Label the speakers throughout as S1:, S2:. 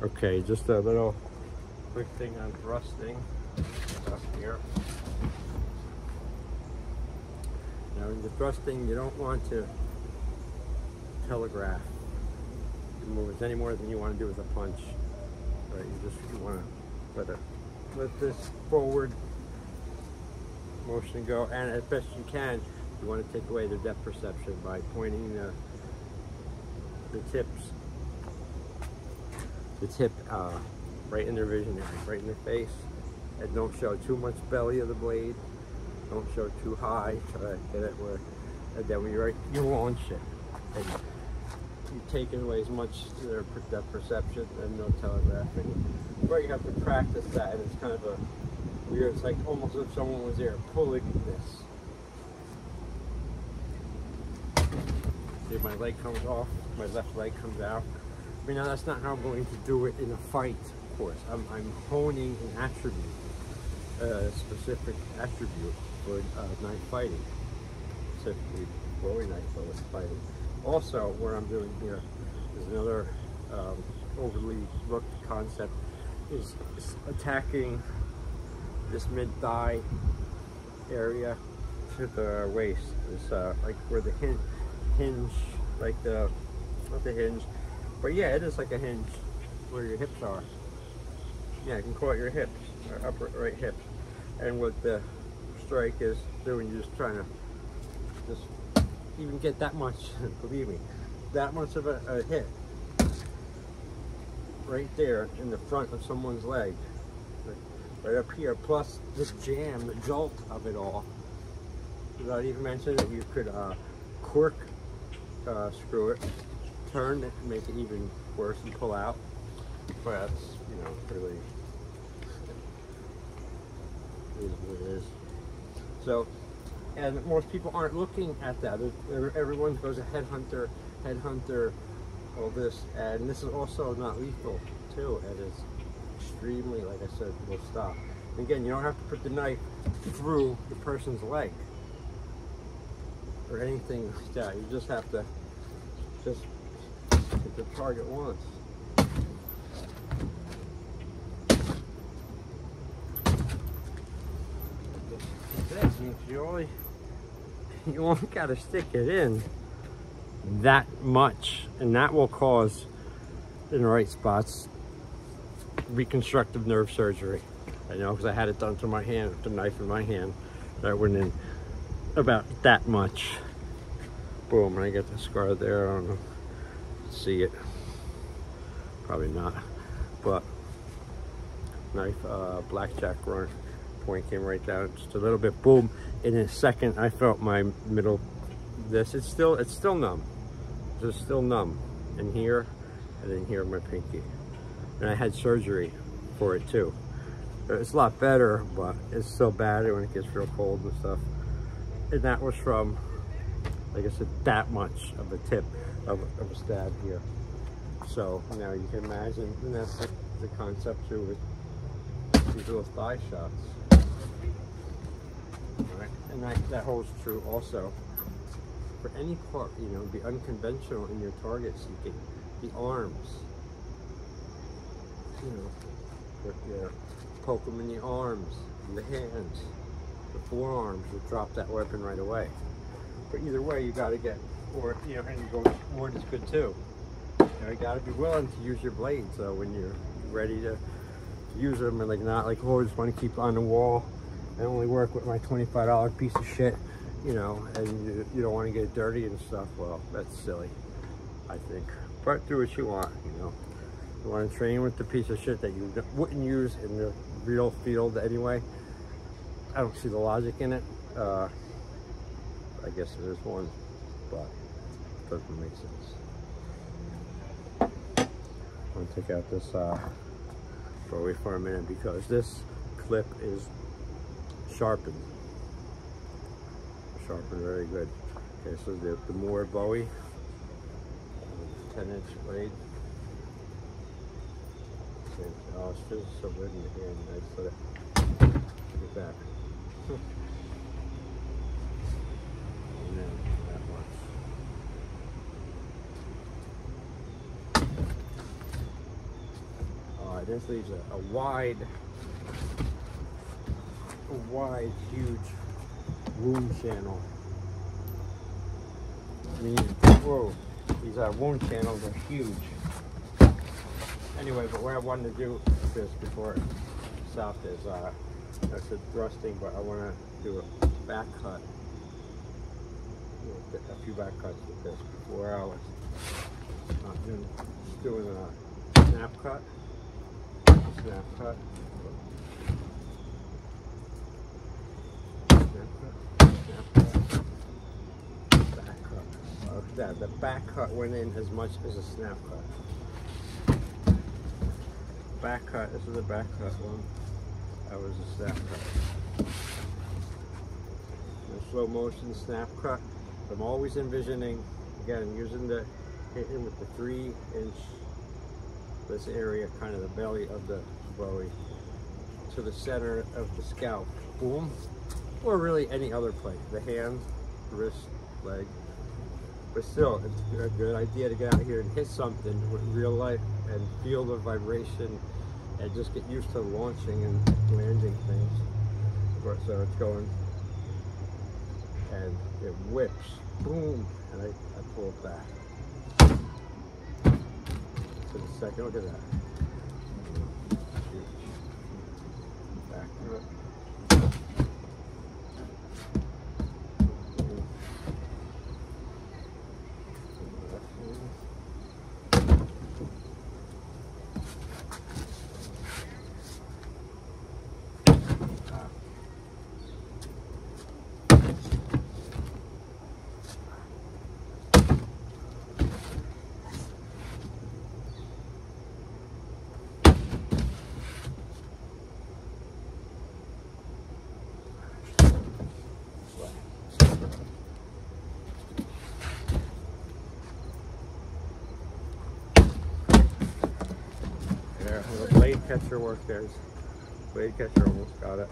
S1: Okay, just a little quick thing on thrusting up here. Now, in the thrusting, you don't want to telegraph your movements any more than you want to do with a punch. Right? You want to let this forward motion go, and as best you can, you want to take away their depth perception by pointing the tip right in their vision area, right in their face, and don't show too much belly of the blade. Don't show too high. Try to get it where, and then when you launch it, and you take away as much their depth perception and no telegraphing. But you have to practice that, and it's kind of a weird. It's like almost as if someone was there pulling this. See, my leg comes off, my left leg comes out. I mean, now that's not how I'm going to do it in a fight, of course. I'm honing an attribute, a specific attribute for knife fighting, specifically Bowie knife fighting. Also, what I'm doing here is another overly looked concept, is attacking this mid-thigh area to the waist. It's like where the hinge, like not the hinge, but yeah, it is like a hinge where your hips are. Yeah, you can call it your hips, or upper right hips. And what the strike is doing, you're just trying to just even get that much, believe me, that much of a hit right there in the front of someone's leg, right up here, plus this jam, the jolt of it all. Without even mentioning that you could cork screw it, turn it, make it even worse and pull out. But that's, you know, really is what it is. So, and most people aren't looking at that. Everyone goes a headhunter, all this, and this is also not lethal too, and it's extremely, like I said, will stop. And again, you don't have to put the knife through the person's leg or anything like that. You just have to just hit the target once. You only got to stick it in that much, and that will cause, in the right spots, reconstructive nerve surgery. I know, because I had it done to my hand with the knife in my hand. That went in about that much. Boom, and I get the scar there. I don't know, see it, probably not, but knife, blackjack run. Point came right down just a little bit, boom. In a second I felt my middle, it's still numb. It's still numb in here, and then here my pinky. And I had surgery for it too. It's a lot better, but it's still bad when it gets real cold and stuff. And that was from, like I said, that much of a tip of a stab here. So now you can imagine, and that's the concept too with these little thigh shots. Right. And that holds true also for any part, you know, be unconventional in your target seeking. The arms, you know, poke them in the arms, the hands, the forearms, you drop that weapon right away. But either way, you got to get, or, you know, and going forward is good too. You know, you got to be willing to use your blades, so when you're ready to use them, and like not like, oh, I just want to keep on the wall. I only work with my $25 piece of shit, you know, and you don't want to get dirty and stuff. Well, that's silly, I think. But do what you want, you know. You want to train with the piece of shit that you wouldn't use in the real field anyway. I don't see the logic in it. I guess there's one, but it doesn't make sense. I'm going to take out this Bowie for a minute because this clip is sharpened very good. Okay, so the more Bowie, 10-inch blade. Oh, it's just so good in the hand. Nice. Look at that. And then that much. this leaves a wide, huge wound channel. I mean, whoa, these wound channels are huge. Anyway, but what I wanted to do with this before it stopped is, I said thrusting, but I want to do a back cut. A few back cuts with this before I was doing a snap cut. Snap cut. Back cut. The back cut went in as much as a snap cut. Back cut, this is the back cut one. That was a snap cut. The slow motion snap cut. I'm always envisioning, again, using hitting with the 3-inch, this area, kind of the belly of the Bowie, to the center of the scalp. Boom. Or really any other place. The hand, wrist, leg. But still, it's a good idea to get out here and hit something with real life and feel the vibration and just get used to launching and landing things. So it's going, and it whips, boom, and I pull it back. So the second, look at that. Huge. Back to it. The blade catcher work there. Blade catcher almost got it.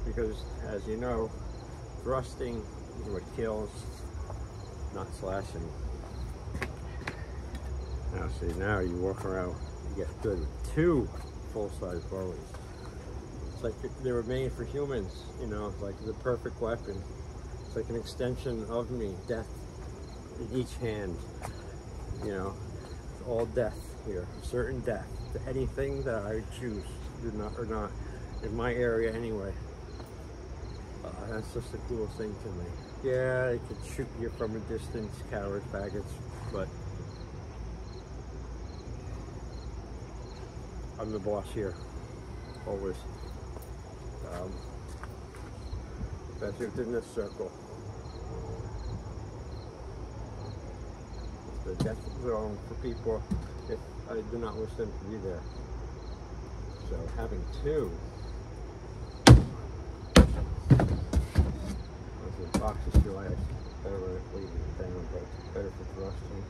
S1: Because, as you know, thrusting is what kills, not slashing. Now, see, now you walk around, you get good with 2 full-size Bowies. It's like they were made for humans, you know, like the perfect weapon. It's like an extension of me, death. In each hand, you know, it's all death here, certain death to anything that I choose, or not, in my area anyway. That's just the coolest thing to me. Yeah, they could shoot you from a distance, cowards, faggots, but I'm the boss here, always. Especially within this circle. The death zone for people if I do not wish them to be there. So having 2. The box is too light. Better leave it down, but it's better for thrusting.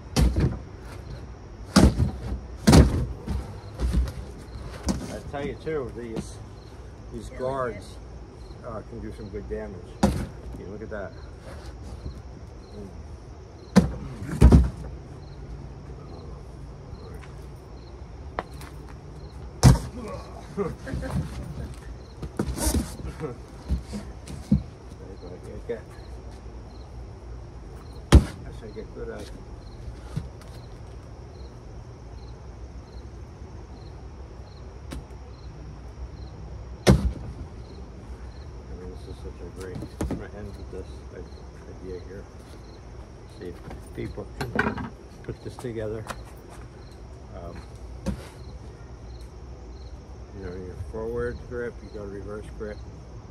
S1: I tell you too, these guards can do some good damage. You look at that. That's how I get good at it. I mean, this is such a great, I'm going to end with this idea here. See if people can put this together. You know, your forward grip, you go reverse grip.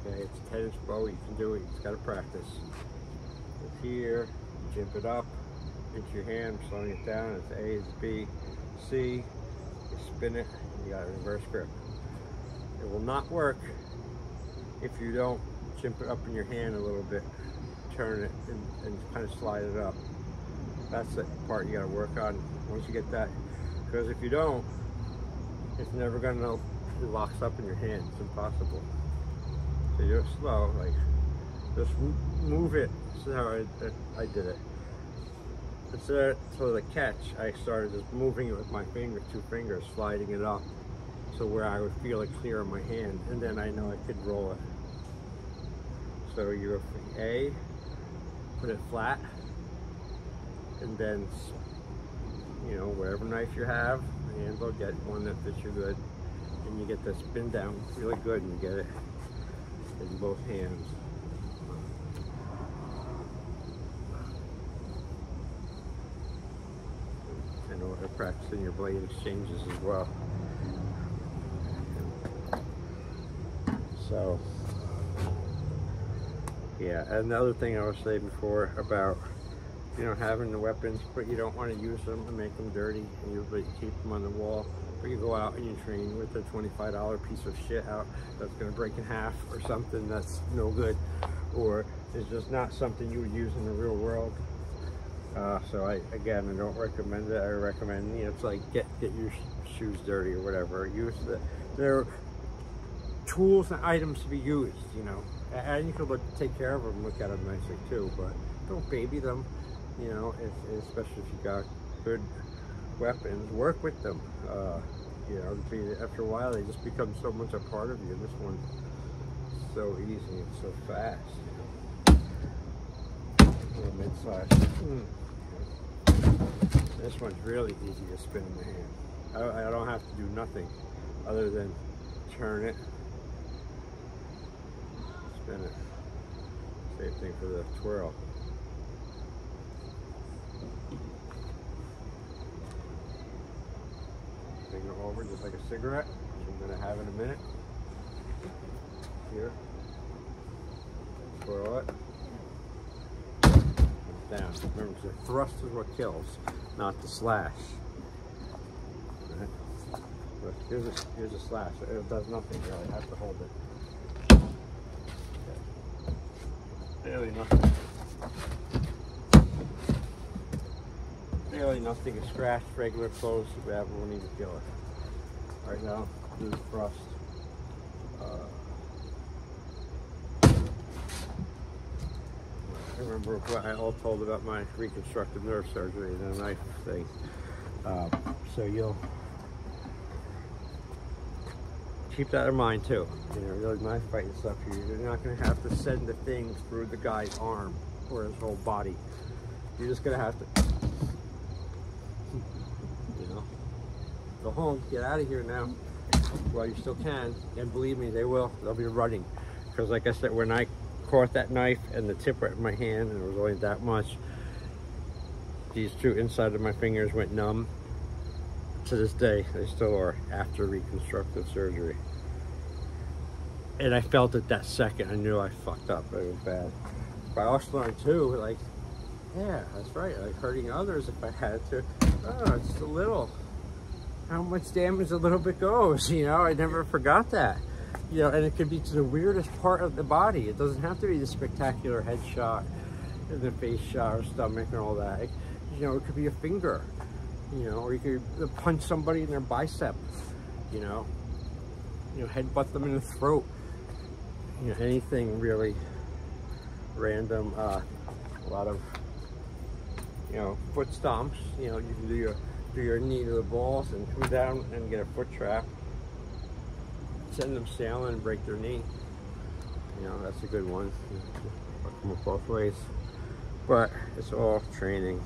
S1: Okay, it's a 10-inch bow, you can do it, you just gotta practice. It's here, you jimp it up into your hand, slowing it down, it's A, it's B, C, you spin it, and you got a reverse grip. It will not work if you don't jimp it up in your hand a little bit, turn it, and kind of slide it up. That's the part you gotta work on once you get that, because if you don't, it's never gonna, it locks up in your hand, it's impossible. So you're slow, like, just move it. This is how I did it. instead for the catch, I started just moving it with my finger, 2 fingers, sliding it up so where I would feel it clear in my hand, and then I know I could roll it. So you A, put it flat, and then, you know, whatever knife you have, handle, get one that fits you good, and you get the spin down really good, and you get it in both hands. And we're practicing your blade exchanges as well. So, yeah, another thing I was saying before about, you know, having the weapons, but you don't want to use them and make them dirty, and you keep them on the wall, or you go out and you train with a $25 piece of shit out that's going to break in half, or something that's no good, or is just not something you would use in the real world. So I don't recommend it. I recommend, you know, it's like get your shoes dirty or whatever. Use they're tools and items to be used, you know, and you can take care of them, look at them nicely too, but don't baby them, you know, especially if you got good weapons. Work with them, you know, after a while they just become so much a part of you. This one's so easy and so fast. Mid-size. This one's really easy to spin in the hand. I don't have to do nothing other than turn it, spin it. Same thing for the twirl. Bring it over just like a cigarette, which I'm going to have in a minute. Here. Twirl it. Down. Remember, the thrust is what kills, not the slash. Right? But here's a slash. It does nothing really. I have to hold it. Okay. Barely nothing. Barely nothing. A scratch, regular clothes, whatever we need to kill it. Right now, do the thrust. I remember what I all told about my reconstructive nerve surgery and the knife thing. So you'll keep that in mind too. You know, really knife fighting stuff, you're not going to have to send the thing through the guy's arm or his whole body. You're just going to have to, you know, go home, get out of here now while you still can. And believe me, they will. They'll be running. Because like I said, when I caught that knife and the tip right in my hand, and it was only that much, these 2 inside of my fingers went numb. To this day, they still are after reconstructive surgery. And I felt it that second. I knew I fucked up. It was bad. But I also learned too, like, yeah, that's right, like hurting others if I had to. Oh, it's a little, how much damage a little bit goes, you know? I never forgot that. You know, and it could be to the weirdest part of the body. It doesn't have to be the spectacular head shot and the face shot or stomach and all that. You know, it could be a finger, you know, or you could punch somebody in their bicep, you know, headbutt them in the throat. You know, anything really random. A lot of, you know, foot stomps. You know, you can do your knee to the balls and come down and get a foot trap. Send them sailing and break their knee. You know, that's a good one. Fuck them both ways. But it's all training.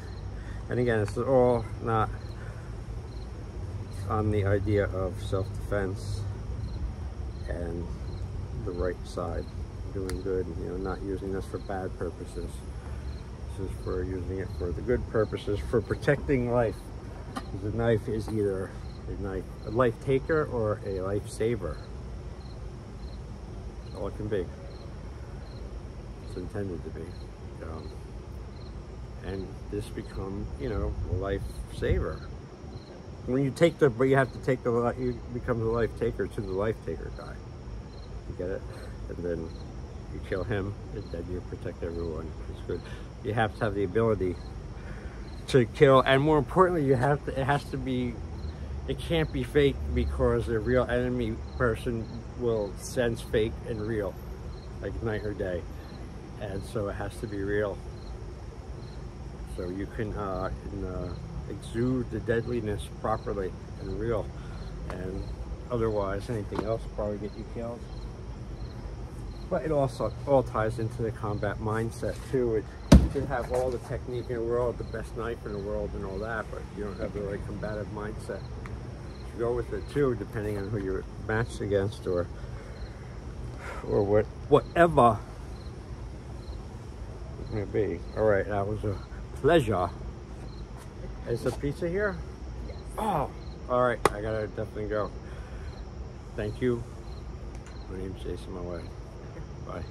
S1: And again, it's all not on the idea of self-defense and the right side, doing good, you know, not using this for bad purposes. This is for using it for the good purposes, for protecting life. The knife is either a life taker or a life saver. All it can be. It's intended to be. And this become, you know, a life saver. When you take but you have to take you become the life taker to the life taker guy. You get it? And then you kill him, and then you protect everyone. It's good. You have to have the ability to kill, and more importantly, it can't be fake, because a real enemy person will sense fake and real, like night or day. And so it has to be real. so you can exude the deadliness properly and real, and otherwise anything else will probably get you killed. But it also all ties into the combat mindset too. You could have all the technique in the world, the best knife in the world and all that, but you don't have the right combative mindset. You go with it too, depending on who you're matched against or whatever it may be. All right, that was a pleasure. Is the pizza here?
S2: Yes.
S1: Oh, all right, I gotta definitely go. Thank you. My name's Jason. My way. Bye.